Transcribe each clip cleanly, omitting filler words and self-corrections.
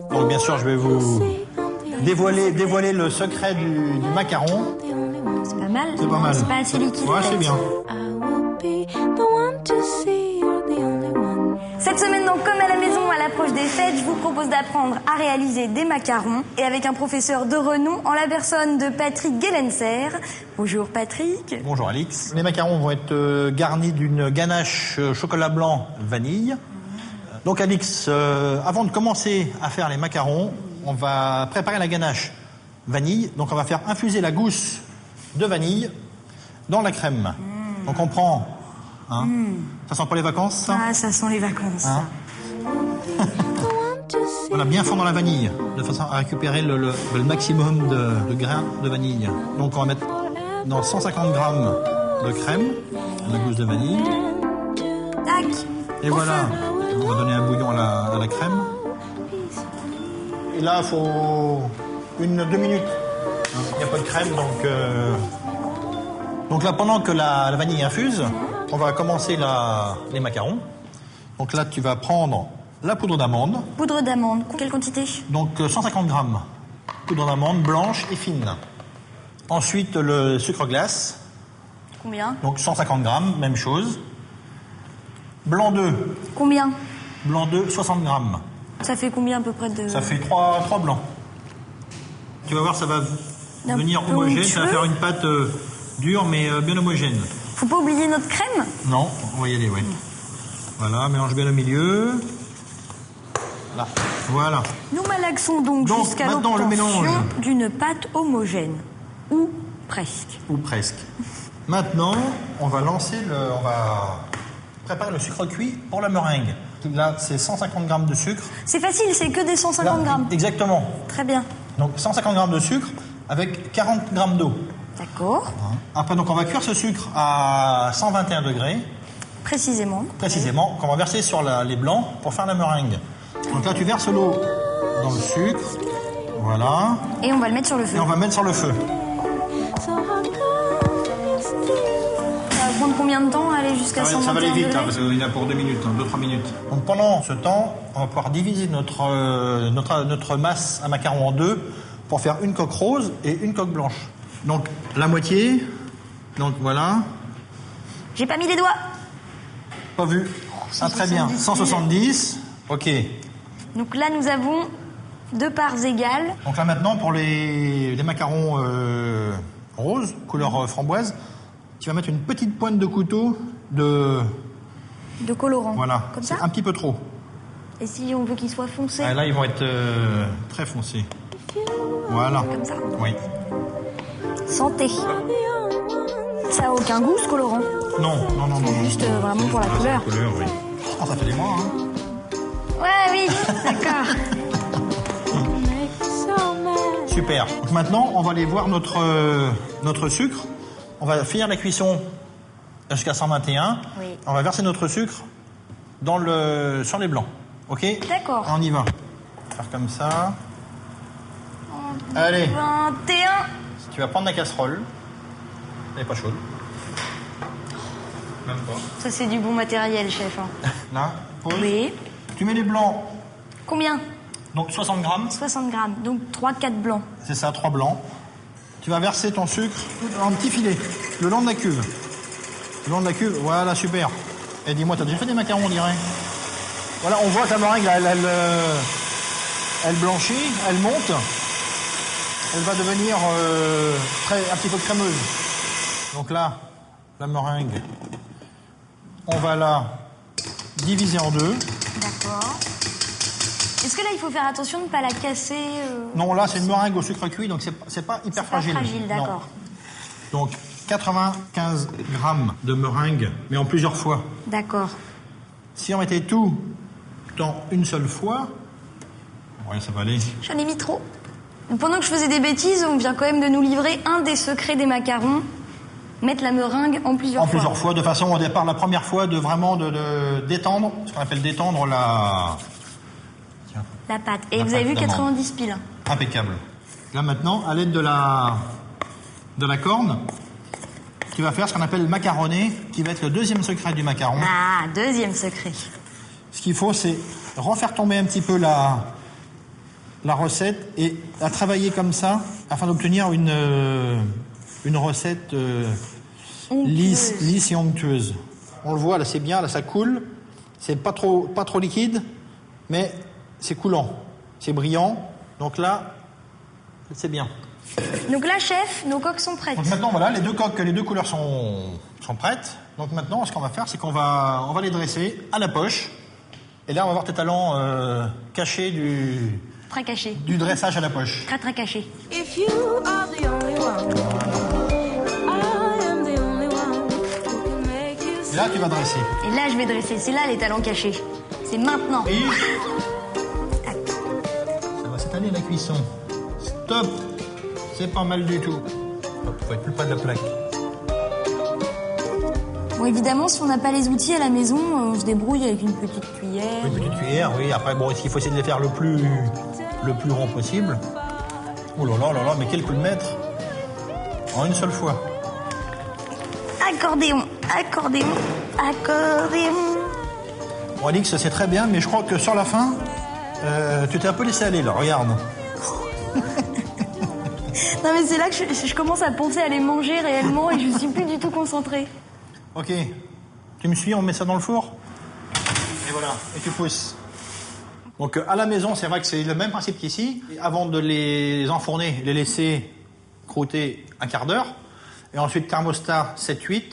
Donc bien sûr, je vais vous dévoiler le secret du macaron. C'est pas mal. C'est pas mal. C'est pas assez liquide. Ouais, c'est bien. Cette semaine, donc, comme à la maison, à l'approche des fêtes, je vous propose d'apprendre à réaliser des macarons et avec un professeur de renom en la personne de Patrick Gellenser. Bonjour Patrick. Bonjour Alix. Les macarons vont être garnis d'une ganache chocolat blanc vanille. Donc Alix, avant de commencer à faire les macarons, on va préparer la ganache vanille. Donc on va faire infuser la gousse de vanille dans la crème. Donc on prend... Hein, ça sent pas les vacances, ça? Ah, ça sent les vacances. Hein? Voilà, bien fondre la vanille, de façon à récupérer le maximum de grains de vanille. Donc on va mettre dans 150 grammes de crème, la gousse de vanille. Tac. Et voilà, on va donner un bouillon à la crème. Et là, il faut 2 minutes. Il n'y a pas de crème, donc là, pendant que la vanille infuse, on va commencer les macarons. Donc là, tu vas prendre la poudre d'amande. Poudre d'amande, quelle quantité? Donc 150 grammes. Poudre d'amande blanche et fine. Ensuite, le sucre glace. Combien? Donc 150 grammes, même chose. Blanc d'œuf. Combien? Blanc d'œuf, 60 grammes. Ça fait combien à peu près de... Ça fait 3 blancs. Tu vas voir, ça va devenir homogène. Ça va faire une pâte dure, mais bien homogène. Faut pas oublier notre crème? Non, on va y aller, oui. Voilà, mélange bien le milieu. Là, voilà. Nous malaxons donc jusqu'à l'obtention d'une pâte homogène. Ou presque. Ou presque. Maintenant, on va préparer le sucre cuit pour la meringue. Là, c'est 150 grammes de sucre. C'est facile, c'est que des 150 grammes. Exactement. Très bien. Donc 150 grammes de sucre avec 40 grammes d'eau. D'accord. Après, donc, on va cuire ce sucre à 121 degrés. Précisément. Précisément, qu'on va verser sur les blancs pour faire la meringue. Donc là, tu verses l'eau dans le sucre. Voilà. Et on va le mettre sur le feu. Et on va mettre sur le feu. Ça va prendre combien de temps à aller jusqu'à 121 Ça va aller vite, degrés parce qu'il y en a pour 2 minutes, 2-3 minutes. Donc pendant ce temps, on va pouvoir diviser notre masse à macarons en deux pour faire une coque rose et une coque blanche. Donc la moitié, donc voilà. J'ai pas mis les doigts. Pas vu. Ah, très bien. 170. Ok. Donc là, nous avons 2 parts égales. Donc là maintenant, pour les macarons roses, couleur framboise, tu vas mettre une petite pointe de couteau de colorant. Voilà. Comme ça. Un petit peu trop. Et si on veut qu'ils soient foncés? Là, ils vont être très foncés. Voilà. Comme ça. Oui. Santé. Ça a aucun goût, ce colorant? Non. C'est juste vraiment pour la couleur. La couleur, oui. Oh, ça fait des mois, hein. Ouais, oui, d'accord. Super. Donc maintenant, on va aller voir notre sucre. On va finir la cuisson jusqu'à 121. Oui. On va verser notre sucre sur les blancs. Ok? D'accord. On y va. Faire comme ça. Allez. 21. Tu vas prendre la casserole. Elle n'est pas chaude. Même pas. Ça, c'est du bon matériel, chef. Hein. Là, pause. Oui. Tu mets les blancs. Combien? Donc 60 grammes. 60 grammes. Donc 3-4 blancs. C'est ça, 3 blancs. Tu vas verser ton sucre en petits filets, le long de la cuve. Le long de la cuve, voilà, super. Et dis-moi, t'as déjà fait des macarons, on dirait? Voilà, on voit que la meringue, elle blanchit, elle monte. Elle va devenir un petit peu crémeuse. Donc là, la meringue, on va la diviser en deux. D'accord. Est-ce que là, il faut faire attention de ne pas la casser Non, là, c'est une meringue au sucre cuit, donc c'est pas hyper fragile. Pas fragile, d'accord. Donc, 95 grammes de meringue, mais en plusieurs fois. D'accord. Si on mettait tout dans une seule fois, ouais, ça va aller. J'en ai mis trop. Donc, pendant que je faisais des bêtises, on vient quand même de nous livrer un des secrets des macarons. Mettre la meringue en plusieurs fois. En plusieurs fois, de façon au départ, la première fois, de vraiment de détendre, ce qu'on appelle détendre la pâte. Et vous avez vu 90 piles. Impeccable. Là maintenant, à l'aide de la corne, tu vas faire ce qu'on appelle le macaroné, qui va être le deuxième secret du macaron. Ah, deuxième secret. Ce qu'il faut, c'est refaire tomber un petit peu la recette et la travailler comme ça, afin d'obtenir une recette lisse et onctueuse. On le voit, là c'est bien, là ça coule. C'est pas trop liquide, mais c'est coulant, c'est brillant. Donc là, c'est bien. Donc là, chef, nos coques sont prêtes. Donc maintenant, voilà, les deux couleurs sont prêtes. Donc maintenant, ce qu'on va faire, c'est qu'on va les dresser à la poche. Et là, on va voir tes talents cachés Très cachés. du dressage à la poche. Très très cachés. If you are the only one, I am the only one who can make you Et là, tu vas dresser. Et là, je vais dresser. C'est là les talents cachés. C'est maintenant. Et ça va s'étaler à la cuisson. Stop. C'est pas mal du tout. Hop, faut être plus près de la plaque. Bon, évidemment, si on n'a pas les outils à la maison, on se débrouille avec une petite cuillère. Une petite cuillère, oui. Après, bon, il faut essayer de les faire le plus rond possible. Oh là là là là, mais quel coup de maître. En une seule fois. Accordéon, accordéon, accordéon. Bon, Alix, c'est très bien, mais je crois que sur la fin, tu t'es un peu laissé aller, là. Regarde. Non, mais c'est là que je commence à penser à les manger réellement et je suis plus du tout concentrée. Ok. Tu me suis, on met ça dans le four. Et voilà, et tu pousses. Donc à la maison, c'est vrai que c'est le même principe qu'ici. Avant de les enfourner, les laisser croûter un quart d'heure. Et ensuite, thermostat 7-8,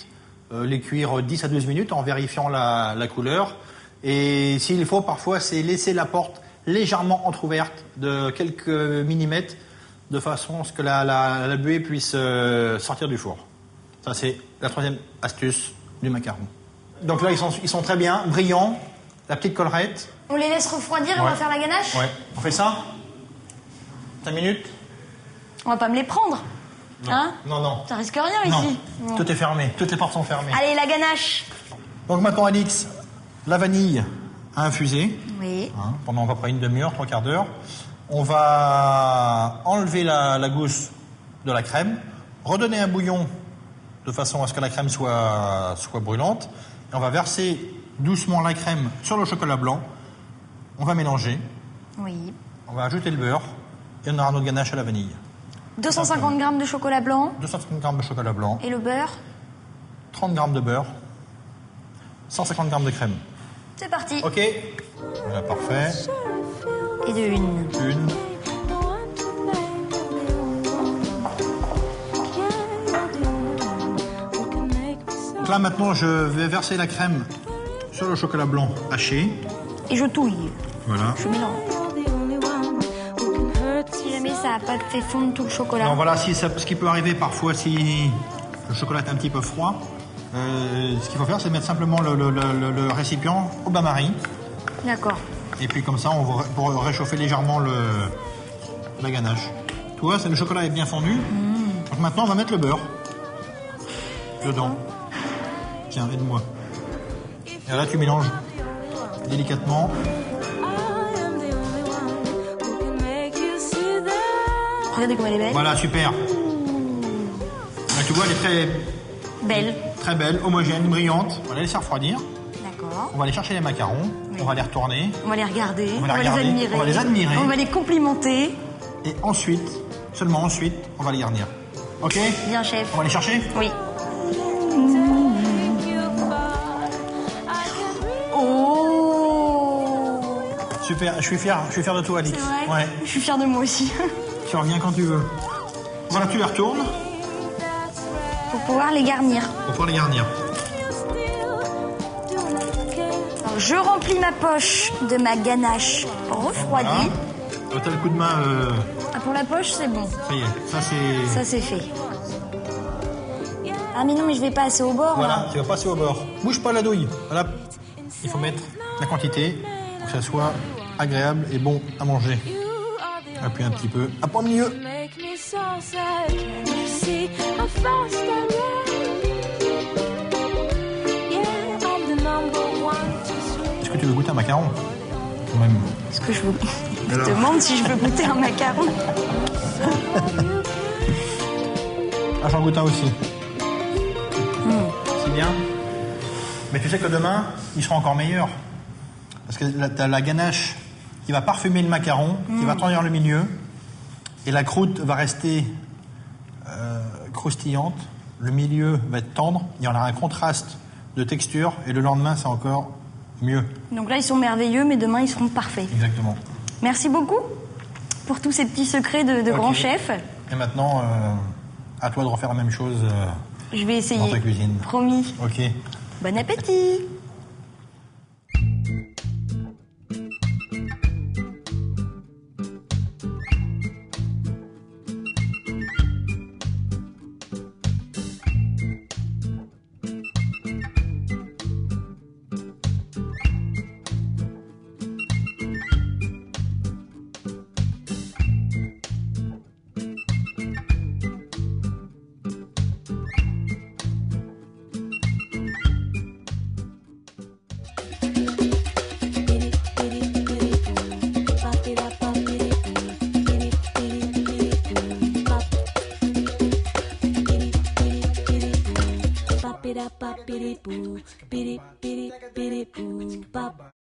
les cuire 10 à 12 minutes en vérifiant la couleur. Et s'il faut, parfois, c'est laisser la porte légèrement entrouverte de quelques millimètres de façon à ce que la buée puisse sortir du four. Ça, c'est la troisième astuce du macaron. Donc là, ils sont très bien, brillants. La petite collerette. On les laisse refroidir et on va faire la ganache. Ouais. On fait ça 5 minutes. On va pas me les prendre. Non. Hein? Non. Ça risque rien Non. ici. Tout est fermé. Toutes les portes sont fermées. Allez, la ganache. Donc maintenant, Alix, la vanille à infuser. Oui. Hein, pendant à peu près une demi-heure, 3/4 d'heure. On va enlever la gousse de la crème, redonner un bouillon de façon à ce que la crème soit brûlante. Et on va verser doucement la crème sur le chocolat blanc. On va mélanger. Oui. On va ajouter le beurre. Et on aura notre ganache à la vanille. 250 grammes de chocolat blanc. 250 grammes de chocolat blanc. Et le beurre. 30 grammes de beurre. 150 grammes de crème. C'est parti. Ok. Voilà, parfait. Et de une. Une. Donc là maintenant je vais verser la crème sur le chocolat blanc haché. Et je touille. Voilà. Je mélange. Si jamais ça n'a pas fait fondre tout le chocolat. Non, voilà, ce qui peut arriver parfois si le chocolat est un petit peu froid, ce qu'il faut faire c'est mettre simplement le récipient au bain-marie. D'accord. Et puis comme ça, pour réchauffer légèrement la ganache. Tu vois, le chocolat est bien fondu. Donc maintenant, on va mettre le beurre dedans. Tiens, aide-moi. Et là, tu mélanges délicatement. Regardez comme elle est belle. Voilà, super. Là, tu vois, elle est très Belle. très belle, homogène, brillante. On va la laisser refroidir. D'accord. On va aller chercher les macarons. Oui. On va les retourner. On va les regarder. On va les regarder, les admirer. on va les admirer. On va les complimenter. Et ensuite, seulement ensuite, on va les garnir. Ok? Bien, chef. On va les chercher? Oui. Oh! Super, je suis fier de toi, Alix. C'est vrai? Ouais. Je suis fière de moi aussi. Tu reviens quand tu veux. Voilà, tu les retournes Pour pouvoir les garnir. pour pouvoir les garnir. Alors, je remplis ma poche de ma ganache refroidie. Voilà. T'as le coup de main, Ah, pour la poche, c'est bon. ça y est, ça c'est... Ça, c'est fait. Ah, mais non, mais je vais pas assez au bord. Voilà, là. tu vas passer au bord. Bouge pas la douille. Voilà. Il faut mettre la quantité pour que ça soit agréable et bon à manger. Appuie un petit peu. À pas mieux. Est-ce que tu veux goûter un macaron? Quand même. Est-ce que je vous je Alors. te demande si je veux goûter un macaron? Ah, j'en goûte un aussi. bien. Mais tu sais que demain, ils seront encore meilleurs. Parce que tu as la ganache qui va parfumer le macaron, qui va tendre le milieu, et la croûte va rester croustillante, le milieu va être tendre, il y en aura un contraste de texture, et le lendemain, c'est encore mieux. Donc là, ils sont merveilleux, mais demain, ils seront parfaits. Exactement. Merci beaucoup pour tous ces petits secrets de grands chefs. Et maintenant, à toi de refaire la même chose Je vais essayer. dans ta cuisine. Promis. Ok. Bon appétit.